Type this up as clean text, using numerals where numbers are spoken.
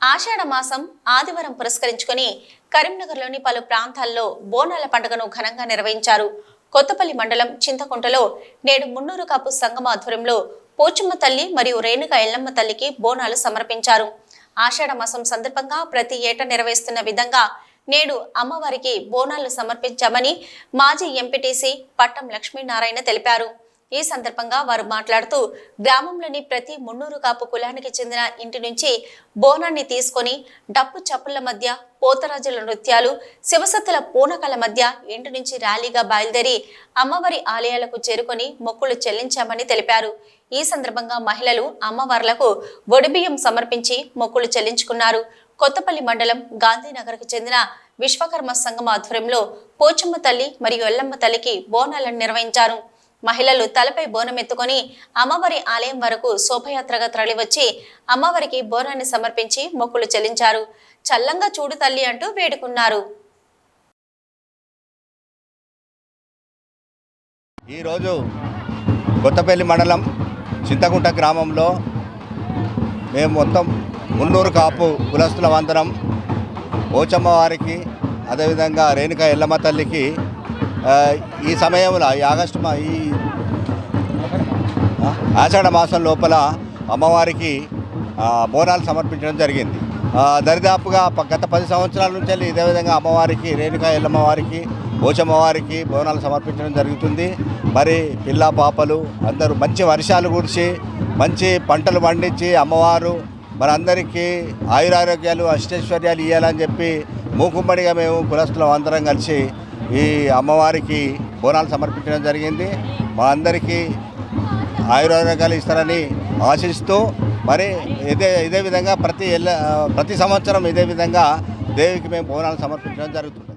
ఆషాఢ మాసం ఆదివారం పురస్కరించుకొని కరీంనగర్లోని పలు ప్రాంతాల్లో బోనాల పండుగను ఘనంగా నిర్వహించారు. కొత్తపల్లి మండలం చింతకుంటలో నేడు మున్నూరు కాపు సంఘం ఆధ్వర్యంలో పోచమ్మ తల్లి మరియు రేణుక ఎల్లమ్మ తల్లికి బోనాలు సమర్పించారు. ఆషాఢ మాసం సందర్భంగా ప్రతి ఏటా నిర్వహిస్తున్న విధంగా నేడు అమ్మవారికి బోనాలు సమర్పించామని మాజీ ఎంపీటీసీ పట్టం లక్ష్మీనారాయణ తెలిపారు. ఈ సందర్భంగా వారు మాట్లాడుతూ గ్రామంలోని ప్రతి మున్నూరు కాపు కులానికి చెందిన ఇంటి నుంచి బోనాన్ని తీసుకొని డప్పు చప్పుల మధ్య పోతరాజుల నృత్యాలు శివసత్తుల పూనకాల మధ్య ఇంటి నుంచి ర్యాలీగా బయలుదేరి అమ్మవారి ఆలయాలకు చేరుకొని మొక్కులు చెల్లించామని తెలిపారు. ఈ సందర్భంగా మహిళలు అమ్మవార్లకు వడిబియ్యం సమర్పించి మొక్కులు చెల్లించుకున్నారు. కొత్తపల్లి మండలం గాంధీనగర్కు చెందిన విశ్వకర్మ సంఘం ఆధ్వర్యంలో పోచమ్మ తల్లి మరియు ఎల్లమ్మ తల్లికి బోనాలను నిర్వహించారు. మహిళలు తలపై బోనం ఎత్తుకొని అమ్మవారి ఆలయం వరకు శోభయాత్రగా తరలివచ్చి అమ్మవారికి బోనాన్ని సమర్పించి మొక్కులు చెల్లించారు. చల్లంగా చూడు తల్లి అంటూ వేడుకున్నారు. ఈరోజు కొత్తపల్లి మండలం చింతకుంట గ్రామంలో మేము మొత్తం మున్నూరు కాపు కులస్తుల వందనం పోచమ్మ వారికి అదేవిధంగా రేణుక ఎల్లమ్మ తల్లికి ఈ సమయంలో ఈ ఆషాఢ మాసం లోపల అమ్మవారికి బోనాలు సమర్పించడం జరిగింది. దరిదాపుగా గత 10 సంవత్సరాల నుంచి ఇదే విధంగా అమ్మవారికి రేణుక ఎల్లమ్మ వారికి పోచమ్మ వారికి బోనాలు సమర్పించడం జరుగుతుంది. మరి పిల్ల పాపలు అందరూ మంచి వర్షాలు కురిసి మంచి పంటలు పండించి అమ్మవారు మరి అందరికీ ఆయురారోగ్యాలు అష్టైశ్వర్యాలు ఇవ్వాలని చెప్పి మూకుమ్మడిగా మేము కులస్తులం అందరం కలిసి ఈ అమ్మవారికి బోనాలు సమర్పించడం జరిగింది. మా అందరికీ ఆయురారోగ్యాలు ఇస్తారని ఆశిస్తూ మరి ఇదే విధంగా ప్రతి సంవత్సరం ఇదే విధంగా దేవికి మేము బోనాలు సమర్పించడం జరుగుతుంది.